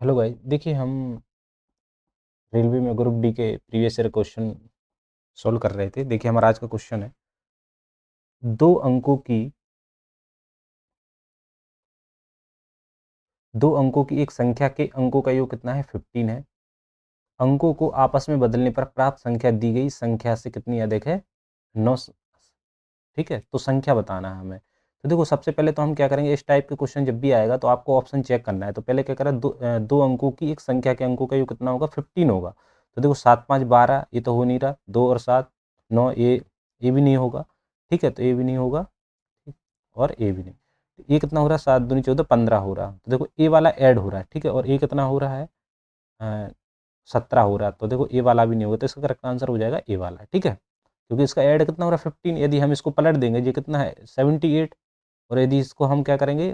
Hello भाई, देखिए हम रेलवे में ग्रुप डी के प्रीवियस ईयर क्वेश्चन सॉल्व कर रहे थे। देखिए हमारा आज का क्वेश्चन है, दो अंकों की दो अंकों की एक संख्या के अंकों का योग कितना है? 15 है। अंकों को आपस में बदलने पर प्राप्त संख्या दी गई संख्या से कितनी अधिक है? 9। ठीक है, तो संख्या बताना है हमें। तो देखो सबसे पहले तो हम क्या करेंगे, इस टाइप के क्वेश्चन जब भी आएगा तो आपको ऑप्शन चेक करना है। तो पहले क्या करें, दो अंकों की एक संख्या के अंकों का योग कितना होगा? 15 होगा। तो देखो 7 5 12, ये तो हो नहीं रहा। 2 और 7 9, ये भी नहीं होगा। ठीक है, तो ये भी नहीं होगा। ठीक, और ए भी नहीं। तो ये कितना हो रहा है? 7 दूनी 14, 15 हो रहा। तो देखो ए वाला ऐड हो रहा है। ठीक है, और ए कितना हो रहा है? 17 हो रहा है। तो देखो ए वाला भी नहीं होगा, तो इसका करेक्ट आंसर हो जाएगा ए वाला। ठीक है, क्योंकि इसका ऐड कितना हो रहा है? 15। यदि हम इसको पलट देंगे, ये कितना है? 78। और यदि इसको हम क्या करेंगे,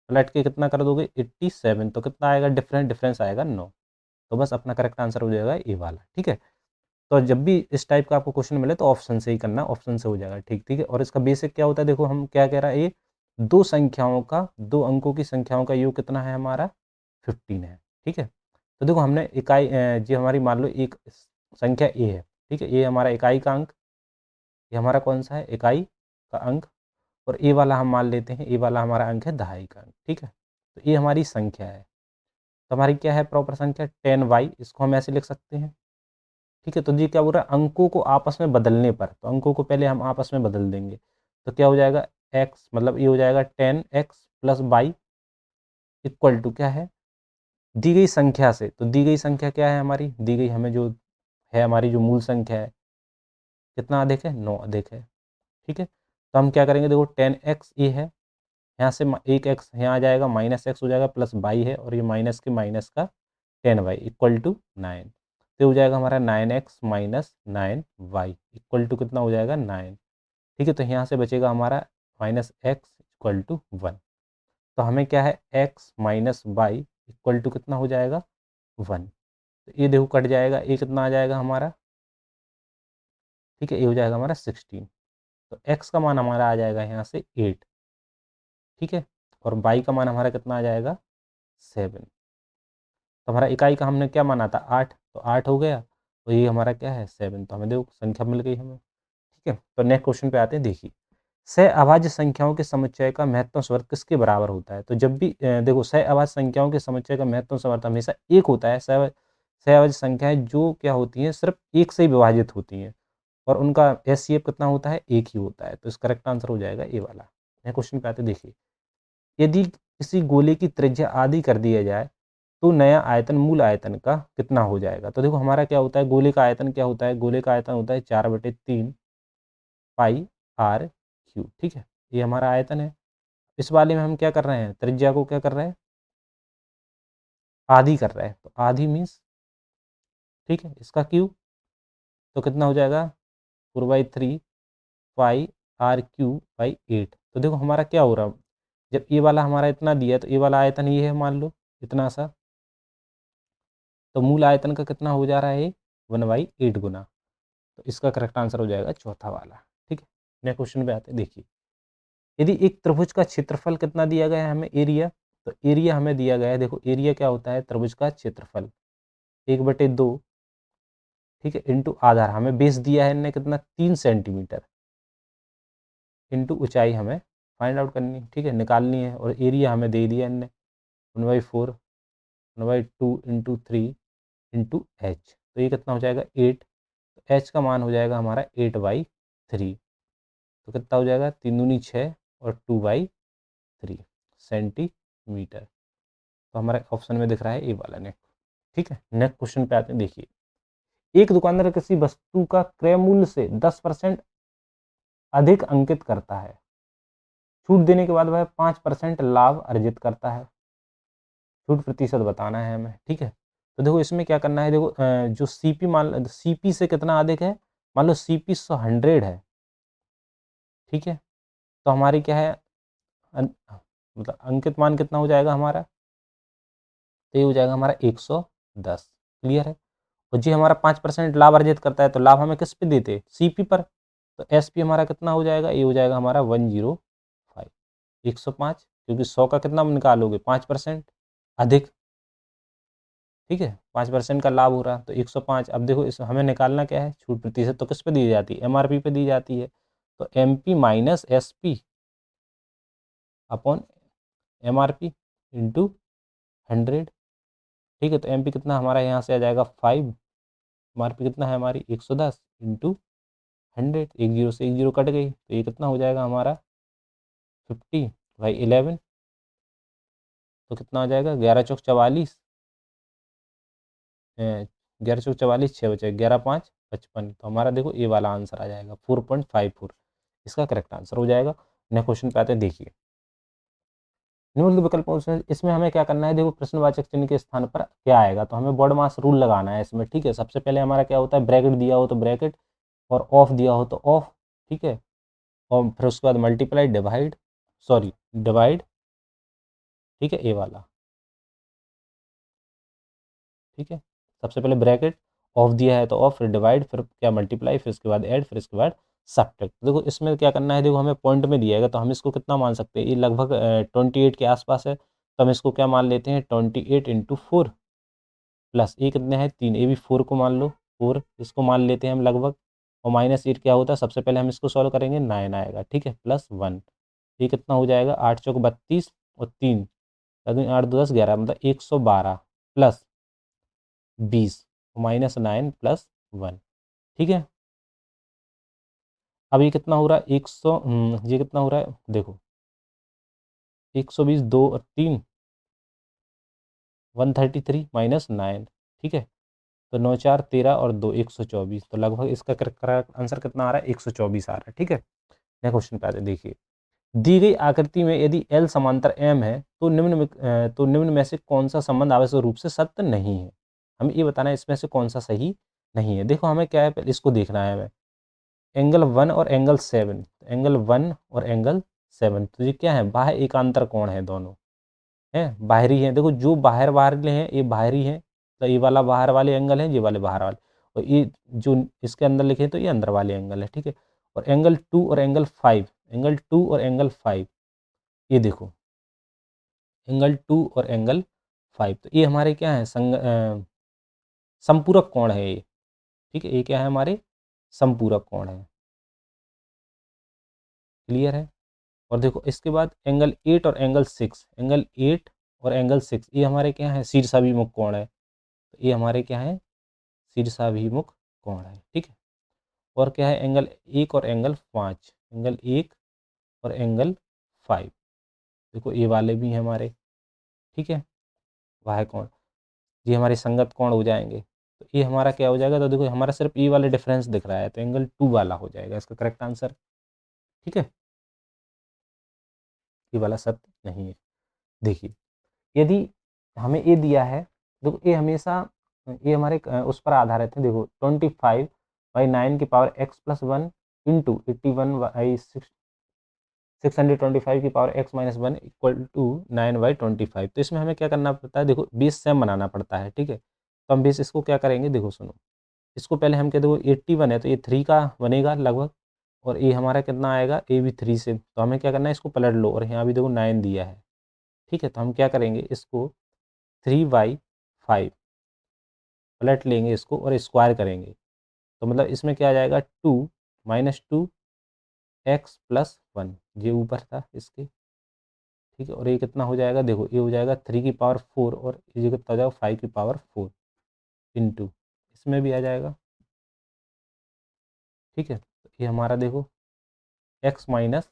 पलट के कितना कर दोगे? 87। तो कितना आएगा डिफरेंस? डिफरेंस आएगा 9। तो बस अपना करेक्ट आंसर हो जाएगा ए वाला। ठीक है, तो जब भी इस टाइप का आपको क्वेश्चन मिले तो ऑप्शन से ही करना, ऑप्शन से हो जाएगा। ठीक ठीक है, और इसका बेसिक क्या होता है, देखो हम क्या कह रहा है, ये दो अंकों की संख्याओं का योग कितना है हमारा? 15 है। ठीक है, तो देखो हमने इकाई जी हमारी मान लो एक संख्या ए है। ठीक है, ये हमारा इकाई का अंक, ये हमारा कौन सा है? इकाई का अंक। और ए वाला हम मान लेते हैं, ए वाला हमारा अंक है दहाई का अंक। ठीक है, तो ये हमारी संख्या है। तो हमारी क्या है प्रॉपर संख्या? 10y। इसको हम ऐसे लिख सकते हैं। ठीक है, तो जी क्या बोल रहा है, अंकों को आपस में बदलने पर। तो अंकों को पहले हम आपस में बदल देंगे, तो क्या हो जाएगा? x मतलब ये हो जाएगा 10x plus by equal to क्या है? दी गई संख्या से। तो दी गई संख्या क्या है हमारी? दी गई हमें जो है, हमारी जो मूल संख्या है, कितना अधिक है? 9 अधिक है। ठीक है, तो हम क्या करेंगे, देखो 10x ये है, यहाँ से एक एक्स यहाँ आ जाएगा, माइनस एक्स हो जाएगा, प्लस बाई है, और ये माइनस के माइनस का 10y इक्वल टू 9। तो हो जाएगा हमारा 9x minus 9y equal to कितना हो जाएगा? 9। ठीक है, तो यहाँ से बचेगा हमारा माइनस एक्स इक्वल टू 1। तो हमें क्या है? x minus y equal to कितना हो जाएगा? 1। तो ये देखो कट जाएगा, ये कितना आ जाएगा हमारा? ठीक है, ये हो जाएगा हमारा 16। तो x का मान हमारा आ जाएगा यहाँ से 8। ठीक है, और y का मान हमारा कितना आ जाएगा? 7। तो हमारा इकाई का हमने क्या माना था? 8। तो 8 हो गया, और ये हमारा क्या है? 7। तो हमें देखो संख्या मिल गई हमें। ठीक है, तो नेक्स्ट क्वेश्चन पे आते हैं। देखिए, सहअभाज्य संख्याओं के समुच्चय का महत्तम स्वर्ग किसके बराबर होता है? तो जब भी देखो सहअभाज्य संख्याओं के समुच्चय का महत्तम स्वर्ग हमेशा एक होता है। सहअभाज्य संख्याएं जो क्या होती हैं, सिर्फ एक से ही विभाजित होती हैं, और उनका एचसीएफ कितना होता है? एक ही होता है। तो इसका करेक्ट आंसर हो जाएगा ए वाला। नेक्स्ट क्वेश्चन पे आते हैं। देखिए, यदि किसी गोले की त्रिज्या आधी कर दिया जाए तो नया आयतन मूल आयतन का कितना हो जाएगा? तो देखो हमारा क्या होता है, गोले का आयतन क्या होता है? गोले का आयतन होता है 4/3 पाई आर क्यू। ठीक है, ये हमारा आयतन है। इस वाले में हम क्या कर रहे हैं? त्रिज्या को क्या कर रहे हैं? आधी कर रहे हैं। तो आधी मीन्स, ठीक है, इसका क्यू तो कितना हो जाएगा? 4/3 पाई आर क्यू बाई 8। तो देखो हमारा क्या हो रहा है, जब ये वाला हमारा इतना दिया है तो ये वाला आयतन ये है, मान लो इतना सा। तो मूल आयतन का कितना हो जा रहा है? 1/8 गुना। तो इसका करेक्ट आंसर हो जाएगा चौथा वाला। ठीक है, नेक्स्ट क्वेश्चन पे आते हैं। देखिए, यदि एक त्रिभुज का क्षेत्रफल कितना दिया गया है हमें? एरिया। तो एरिया हमें दिया गया है, देखो एरिया क्या होता है? त्रिभुज का क्षेत्रफल 1/2। ठीक है, इंटू आधार हमें बेस दिया है इनने कितना? 3 सेंटीमीटर, इंटू ऊंचाई हमें फाइंड आउट करनी है। ठीक है, निकालनी है, और एरिया हमें दे दिया इनने 1/4, 1/2 इंटू 3 इंटू एच। तो ये कितना हो जाएगा? 8। तो एच का मान हो जाएगा हमारा 8/3। तो कितना हो जाएगा? 3 दूनी 6 और 2/3 सेंटीमीटर। तो हमारे ऑप्शन में दिख रहा है ए वाला नेक्स्ट। ठीक है, नेक्स्ट क्वेश्चन पे आते हैं। देखिए, एक दुकानदार किसी वस्तु का क्रय मूल्य से 10% अधिक अंकित करता है। छूट देने के बाद वह 5% लाभ अर्जित करता है। छूट प्रतिशत बताना है हमें। ठीक है, तो देखो इसमें क्या करना है, देखो जो सीपी मान, सीपी से कितना अधिक है? मान लो सीपी 100 है। ठीक है, तो हमारी क्या है, मतलब अंकित मान कितना हो जाएगा हमारा? तो ये हो जाएगा हमारा 110। क्लियर है, और जी हमारा 5% लाभ अर्जित करता है, तो लाभ हमें किस पे देते? सीपी पर। तो एसपी हमारा कितना हो जाएगा? ये हो जाएगा हमारा 105, 105, क्योंकि 100 का कितना निकालोगे? 5% अधिक। ठीक है, 5% का लाभ हो रहा, तो 105। अब देखो इस हमें निकालना क्या है, छूट प्रतिशत तो किस पे दी जाती है, एमआरपी पे दी जाती है। तो MP minus SP upon MRP into 100। ठीक है, तो एमपी कितना हमारा यहाँ से आ जाएगा 5, एमआरपी कितना है हमारी 110 इंटू 100। एक जीरो से एक जीरो कट गई, तो ये कितना हो जाएगा हमारा 50/11। तो कितना हो जाएगा 11 चौक 44, 11 चौक 44, 6 बचे 11 5 55। तो हमारा देखो ये वाला आंसर आ जाएगा 4.54, इसका करेक्ट आंसर हो जाएगा। नेक्स्ट क्वेश्चन पे आते हैं, देखिए निम्नलिखित विकल्पों से इसमें हमें क्या करना है, देखो प्रश्नवाचक चिन्ह के स्थान पर क्या आएगा, तो हमें बॉड मास रूल लगाना है इसमें। ठीक है, सबसे पहले हमारा क्या होता है, ब्रैकेट दिया हो तो ब्रैकेट, और ऑफ दिया हो तो ऑफ। ठीक है, और फिर उसके बाद मल्टीप्लाई डिवाइड, सॉरी डिवाइड। ठीक है, ए वाला। ठीक है, सबसे पहले ब्रैकेट, ऑफ दिया है तो ऑफ, फिर डिवाइड, फिर क्या मल्टीप्लाई, फिर उसके बाद ऐड, फिर इसके बाद सब्ट्रैक्ट। देखो इसमें क्या करना है, देखो हमें पॉइंट में दिया है तो हम इसको कितना मान सकते हैं, ये लगभग 28 के आसपास है, तो हम इसको क्या मान लेते हैं 28 इंटू 4 प्लस ये कितने हैं 3, ये भी 4 को मान लो, 4 इसको मान लेते हैं हम लगभग। और माइनस 8 क्या होता है, सबसे पहले हम इसको सॉल्व करेंगे 9 आएगा। ठीक है, प्लस 1, ये कितना हो जाएगा 8 चौक 32 और 3 8 2 10 11, मतलब 112 प्लस 20 माइनस 9 प्लस 1। ठीक है, अब ये कितना हो रहा है 100, ये कितना हो रहा है देखो 120 2 और 3 133 माइनस 9। ठीक है, तो 9 4 13 और 2 124, तो लगभग इसका करेक्ट आंसर कितना आ रहा है 124 आ रहा है। ठीक है, नेक्स्ट क्वेश्चन पे आते हैं, देखिए दी गई आकृति में यदि एल समांतर एम है तो निम्न में से कौन सा संबंध आवश्यक रूप से सत्य नहीं है। हमें ये बताना है इसमें से कौन सा सही नहीं है। देखो हमें क्या है, पहले इसको देखना है हमें, एंगल 1 और एंगल 7, एंगल 1 और एंगल 7, तो ये क्या है, बाह्य एकांतर कोण है दोनों, हैं बाहरी हैं। देखो जो बाहर वाले हैं ये बाहरी हैं, तो ये वाला बाहर वाले एंगल हैं, ये वाले बाहर वाले, और ये जो इसके अंदर लिखे हैं तो ये अंदर वाले एंगल है। ठीक है, और एंगल 2 और एंगल 5, एंगल 2 और एंगल 5, ये देखो एंगल 2 और एंगल 5, तो ये हमारे क्या है संपूरक कोण है ये। ठीक है, ये क्या है हमारे संपूरक कोण है। क्लियर है, और देखो इसके बाद एंगल 8 और एंगल 6, एंगल 8 और एंगल 6, ये हमारे क्या है शीर्षाभिमुख कोण है। तो ये हमारे क्या है शीर्षाभिमुख कोण है। ठीक है, और क्या है एंगल 1 और एंगल 5, एंगल 1 और एंगल 5, देखो ये वाले भी हैं हमारे। ठीक है, वाह कोण, ये हमारे संगत कोण हो जाएंगे। तो ये हमारा क्या हो जाएगा, तो देखो हमारा सिर्फ ये वाले डिफरेंस दिख रहा है, तो एंगल 2 वाला हो जाएगा इसका करेक्ट आंसर। ठीक है, ये वाला सत्य नहीं है। देखिए यदि हमें ये दिया है, देखो ये हमेशा ये हमारे उस पर आधारित है। देखो 25/9 की पावर x प्लस 1 इंटू 81/625 की power x minus 1 equal to 9/25। तो इसमें हमें क्या करना पड़ता है, देखो बेस सेम बनाना पड़ता है। ठीक है, तो हम बेस इसको क्या करेंगे, देखो सुनो, इसको पहले हम क्या, देखो 81 है तो ये 3 का बनेगा लगभग, और ये हमारा कितना आएगा ए भी 3 से, तो हमें क्या करना है इसको पलट लो, और यहाँ भी देखो 9 दिया है। ठीक है, तो हम क्या करेंगे इसको 3/5 पलट लेंगे इसको और स्क्वायर करेंगे, तो मतलब इसमें क्या आ जाएगा 2 माइनस 2x प्लस 1, ये ऊपर था इसके। ठीक है, और ये कितना हो जाएगा, देखो ये हो जाएगा 3 की पावर 4, और ये कितना हो जाएगा 5 की पावर 4 इंटू, इसमें भी आ जाएगा। ठीक है, तो ये हमारा देखो x माइनस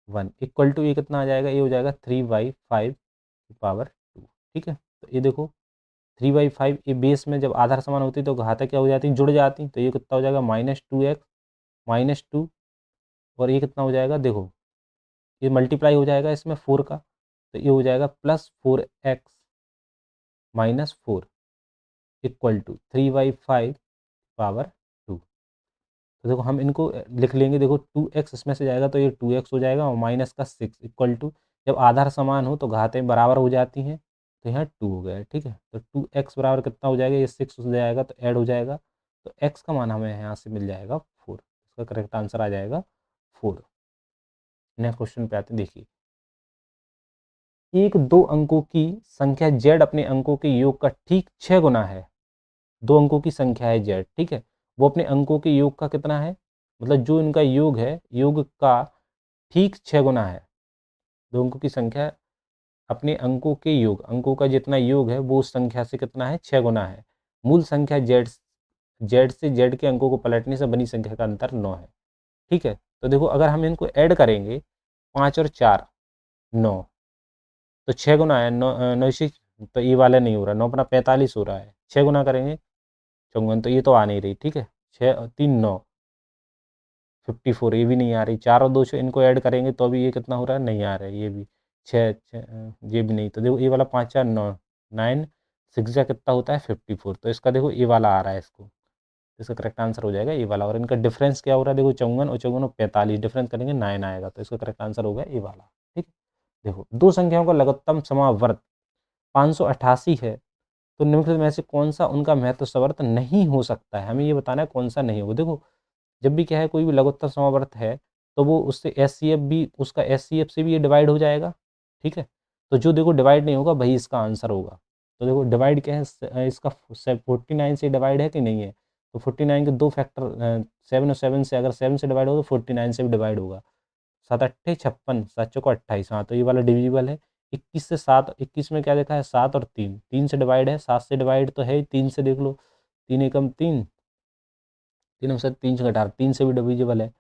1 इक्वल टू ये कितना आ जाएगा, ये हो जाएगा 3/5 की पावर 2। ठीक है, तो ये देखो 3/5, ये बेस में जब आधार समान होती है तो घातांक क्या हो जाती है, जुड़ जाती हैं, तो ये कितना हो जाएगा -2x माइनस 2, और ये कितना हो जाएगा, देखो ये मल्टीप्लाई हो जाएगा इसमें 4 का, तो ये हो जाएगा +4x minus 4 equal to 3/5 power 2। तो देखो हम इनको लिख लेंगे, देखो 2x इसमें से जाएगा तो ये 2x हो जाएगा, और माइनस का 6 इक्वल टू, जब आधार समान हो तो घातें बराबर हो जाती हैं, तो यहाँ 2 हो गया है। ठीक है, तो 2x बराबर कितना हो जाएगा, ये 6 हो जाएगा तो ऐड हो जाएगा, तो x का मान हमें यहाँ से मिल जाएगा 4, इसका करेक्ट आंसर आ जाएगा 4। नेक्स्ट क्वेश्चन पे आते हैं, देखिए एक दो अंकों की संख्या z अपने अंकों के योग का ठीक 6 गुना है। दो अंकों की संख्या है z, ठीक है, वो अपने अंकों के योग का कितना है, मतलब जो इनका योग है, योग का ठीक 6 गुना है। दो अंकों की संख्या अपने अंकों के योग, अंकों का जितना योग है वो उस संख्या से कितना है, 6 गुना है। मूल संख्या z से z के अंकों को पलटने से बनी संख्या का अंतर 9 है। ठीक है, तो देखो अगर हम इनको ऐड करेंगे 5 और 4 9, तो 6 गुना है 9 से, तो ये वाला नहीं हो रहा, 9 अपना 45 हो रहा है, 6 गुना करेंगे 54, तो ये तो आ नहीं रही। ठीक है, 6 और 3 9 54, ये भी नहीं आ रही। 4 और 2 से इनको ऐड करेंगे तो भी ये कितना हो रहा है, नहीं आ रहा है, ये भी 6 ये भी नहीं। तो देखो ये वाला 5 4 9 9 6 का कितना होता है 54, तो इसका देखो ये वाला आ रहा है इसको, तो इसका करेक्ट आंसर हो जाएगा ये वाला। और इनका डिफरेंस क्या हो रहा है, देखो 54 और 54 और 45, डिफरेंस करेंगे 9 आएगा, तो इसका करेक्ट आंसर होगा ये वाला। ठीक है, देखो दो संख्याओं का लघुत्तम समावर्त 588 है, तो निम्नलिखित में से कौन सा उनका महत्व सवर्त नहीं हो सकता है, हमें ये बताना है कौन सा नहीं होगा। देखो जब भी क्या है, कोई भी लघुत्तम समावर्त है तो वो उससे एचसीएफ भी, उसका एचसीएफ से भी ये डिवाइड हो जाएगा। ठीक है, तो जो देखो डिवाइड नहीं होगा वही इसका आंसर होगा। तो देखो डिवाइड क्या है, इसका 49 से डिवाइड है कि नहीं है, तो 49 के दो फैक्टर 7 और 7 से, अगर 7 से डिवाइड होगा तो 49 से भी डिवाइड होगा। 7 अट्ठे 56, 7 चौको 28, हाँ तो ये वाला डिविजिबल है। 21 से 7, 21 में क्या देखा है 7 और 3, 3 से डिवाइड है, 7 से डिवाइड तो है, 3 से देख लो, 3 एकम 3, 3 से 3 से घटा, 3 से भी डिविजिबल है।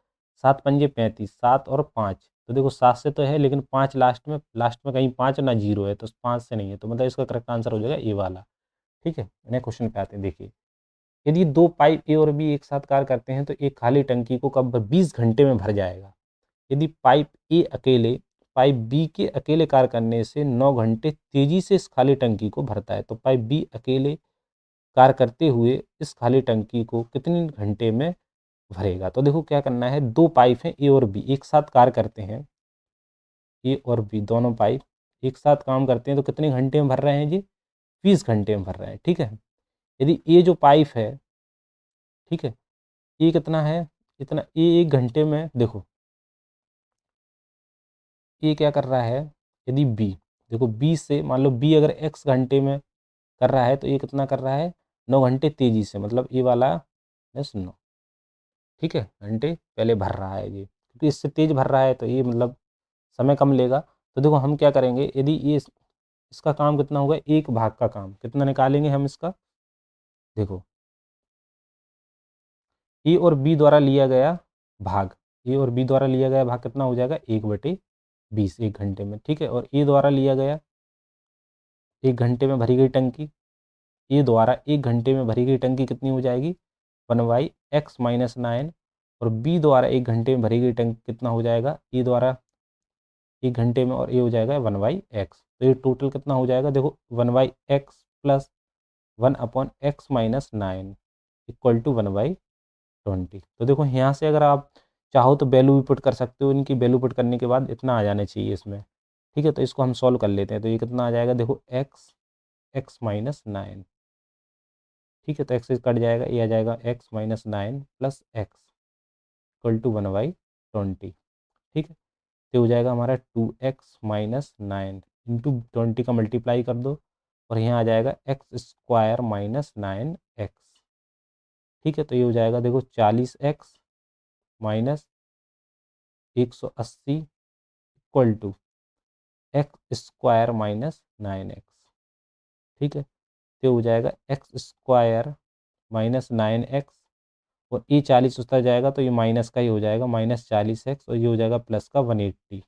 7 पंजे 35, 7 और 5, तो देखो 7 से तो है लेकिन 5 लास्ट में कहीं 5 ना 0 है, तो 5 से नहीं है, तो मतलब इसका करेक्ट आंसर हो जाएगा ए वाला। ठीक है, नेक्स्ट क्वेश्चन पे आते हैं। देखिए यदि दो पाइप ए और बी एक साथ कार्य करते हैं तो एक खाली टंकी को कब 20 घंटे में भर जाएगा। यदि पाइप बी के अकेले कार्य करने से 9 घंटे तेजी से इस खाली टंकी को भरता है, तो पाइप बी अकेले कार्य करते हुए इस खाली टंकी को कितने घंटे में भरेगा। तो देखो क्या करना है, दो पाइप हैं ए और बी, एक साथ कार्य करते हैं, ए और बी दोनों पाइप एक साथ काम करते हैं, तो कितने घंटे में भर रहे हैं जी, 20 घंटे में भर रहे हैं। ठीक है, यदि ये जो पाइप है, ठीक है, ये कितना है, इतना, ये 1 घंटे में, देखो ये क्या कर रहा है, यदि बी, देखो बी से मान लो बी अगर x घंटे में कर रहा है तो ये कितना कर रहा है, 9 घंटे तेजी से, मतलब ये वाला बस 9, ठीक है, घंटे पहले भर रहा है ये, क्योंकि इससे तेज भर रहा है तो ये मतलब समय कम लेगा। तो देखो हम क्या करेंगे, यदि ये इसका काम कितना होगा, एक भाग का काम कितना निकालेंगे हम इसका, देखो ए और बी द्वारा लिया गया भाग, ए और बी द्वारा लिया गया भाग कितना हो जाएगा, 1/20 1 घंटे में। ठीक है, और ए द्वारा लिया गया 1 घंटे में भरी गई टंकी, ए द्वारा 1 घंटे में भरी गई टंकी कितनी हो जाएगी, 1/x-9, और बी द्वारा 1 घंटे में भरी गई टंकी कितना हो जाएगा, ए द्वारा 1 घंटे में, और ये हो जाएगा 1/x। तो ये टोटल कितना हो जाएगा, देखो 1/x plus 1/x-9 equal to 1/20। तो देखो यहाँ से अगर आप चाहो तो वैल्यू भी पुट कर सकते हो, इनकी वैल्यू पुट करने के बाद इतना आ जाना चाहिए इसमें। ठीक है, तो इसको हम सॉल्व कर लेते हैं, तो ये कितना आ जाएगा, देखो x-9, ठीक है, तो x से कट जाएगा, ये आ जाएगा x-9 plus x equal to 1/20। ठीक है, तो हो जाएगा हमारा 2x-9 इंटू 20 का मल्टीप्लाई कर दो, और यहाँ आ जाएगा x² - 9x। ठीक है, तो ये हो जाएगा देखो 40x minus 180 equal to x² - 9x। ठीक है, तो हो जाएगा x² - 9x, और ये 40 उतर जाएगा तो ये माइनस का ही हो जाएगा, -40x, और ये हो जाएगा प्लस का 180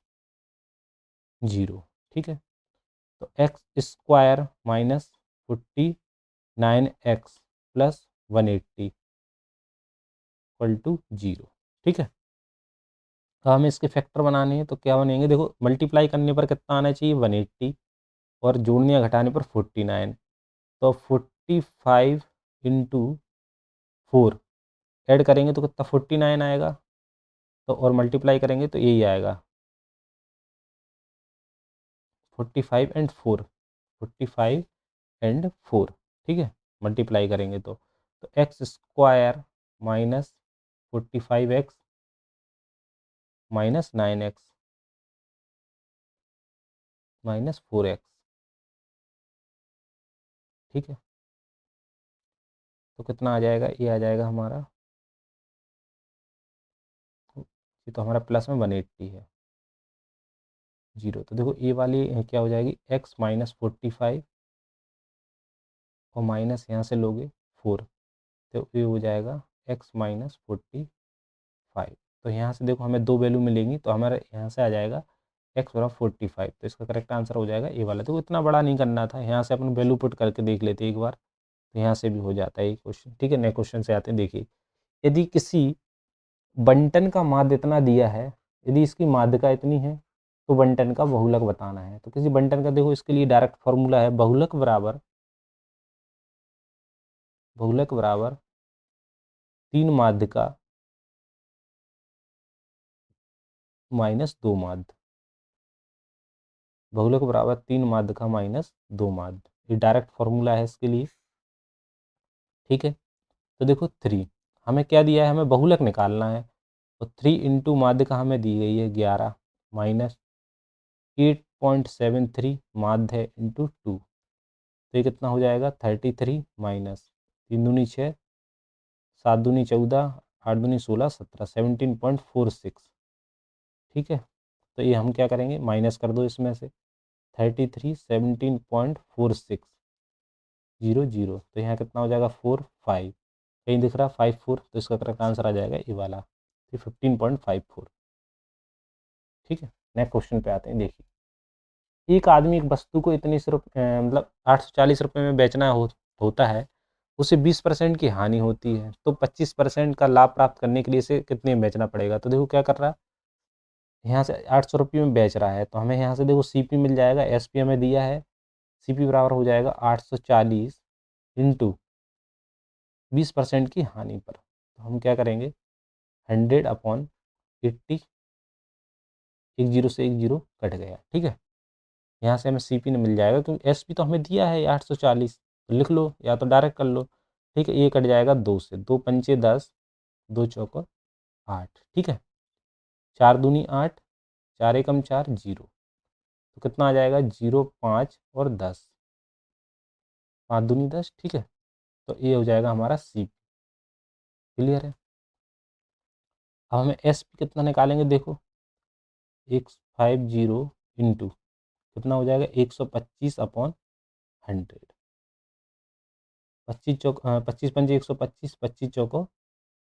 0। ठीक है, तो x² - 49x plus 180 equal to 0। ठीक है, तो हमें इसके फैक्टर बनाने हैं, तो क्या बनेंगे, देखो मल्टीप्लाई करने पर कितना आना चाहिए, 180, और जोड़ने या घटाने पर 49, तो 45 इंटू 4 ऐड करेंगे तो कितना 49 आएगा, तो और मल्टीप्लाई करेंगे तो यही आएगा 45 ठीक है, मल्टीप्लाई करेंगे तो x² minus 45x minus 9x minus 4x, ठीक है। तो कितना आ जाएगा, ये आ जाएगा हमारा, ये तो हमारा प्लस में 180 है, 0। तो देखो ये वाली क्या हो जाएगी, x माइनस 45 और माइनस यहाँ से लोगे 4, तो ये हो जाएगा x माइनस 45। तो यहाँ से देखो हमें दो वैल्यू मिलेंगी, तो हमारा यहाँ से आ जाएगा x बराबर 45। तो इसका करेक्ट आंसर हो जाएगा ये वाला। तो इतना बड़ा नहीं करना था, यहाँ से अपन वैल्यू पुट करके देख लेते एक बार, तो यहाँ से भी हो जाता है ये क्वेश्चन, ठीक है। नए क्वेश्चन से आते हैं, देखिए यदि किसी बंटन का माध्य इतना दिया है, यदि इसकी माध्यिका इतनी है तो बंटन का बहुलक बताना है। तो किसी बंटन का देखो इसके लिए डायरेक्ट फॉर्मूला है, बहुलक बराबर 3 माध्यिका माइनस 2 माध्य, बहुलक बराबर 3 माध्यिका माइनस 2 माध्य, ये डायरेक्ट फॉर्मूला है इसके लिए, ठीक है। तो देखो 3 हमें क्या दिया है, हमें बहुलक निकालना है, तो 3 इंटू माध्यिका हमें दी गई है 11 माइनस 8.73 माध्य है इंटू 2, तो ये कितना हो जाएगा 33 माइनस 3 दूनी 6, 7 दूनी 14, 8 दूनी 16, 17, 17.46, ठीक है। तो ये हम क्या करेंगे, माइनस कर दो इसमें से 33, 17.46, 0 0, तो यहाँ कितना हो जाएगा 4 5, कहीं दिख रहा 5 4, तो इसका करेक्ट आंसर आ जाएगा ये वाला, तो 15.54, ठीक है। नेक्स्ट क्वेश्चन पे आते हैं, देखिए एक आदमी एक वस्तु को इतनी सिर्फ मतलब 840 रुपये में बेचना होता है, उसे 20% की हानि होती है, तो 25% का लाभ प्राप्त करने के लिए इसे कितने में बेचना पड़ेगा। तो देखो क्या कर रहा है, यहाँ से 800 रुपये में बेच रहा है, तो हमें यहाँ से देखो सीपी मिल जाएगा, एसपी हमें दिया है, सीपी बराबर हो जाएगा 840 इंटू 20% की हानि पर। तो हम क्या करेंगे, 100/80, एक जीरो से एक जीरो कट गया, ठीक है। यहाँ से हमें सीपी ने मिल जाएगा, क्योंकि एसपी तो हमें दिया है 840, तो लिख लो या तो डायरेक्ट कर लो, ठीक है। ये कट जाएगा 2 से, 2 पंचे 10, 2 चौको 8, ठीक है। 4 दूनी 8, 4 एकम 4, 0, तो कितना आ जाएगा 0 5 और 10, 5 दूनी 10, ठीक है। तो ये हो जाएगा हमारा सीपी, क्लियर है। अब हमें एसपी कितना निकालेंगे, देखो 150 इंटू कितना हो जाएगा 125/100, 25 चौक 25 पंजे 125, 25 चौको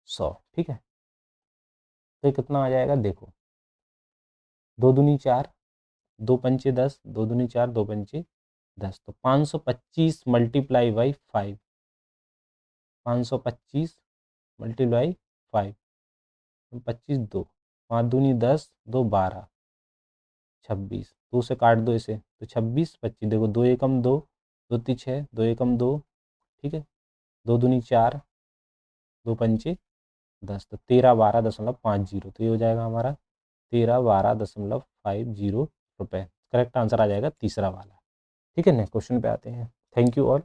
100, ठीक है। तो ये कितना आ जाएगा, देखो 2 दूनी 4, 2 पंचे 10, 2 दूनी 4, 2 पंचे 10, तो 525 मल्टीप्लाई बाई 5, 525 मल्टीप्लाई 5, 25 2, 5 दूनी 10, 2 12, 26, 2 से काट दो इसे, तो 26 25, देखो 2 एकम 2, 2 ती 6, 2 एकम 2, ठीक है। 2 दूनी 4, 2 पंचे 10, तो 1312.50, तो ये हो जाएगा हमारा 1312.50 रुपये, करेक्ट आंसर आ जाएगा तीसरा वाला, ठीक है। नेक्स्ट क्वेश्चन पे आते हैं। Thank you all.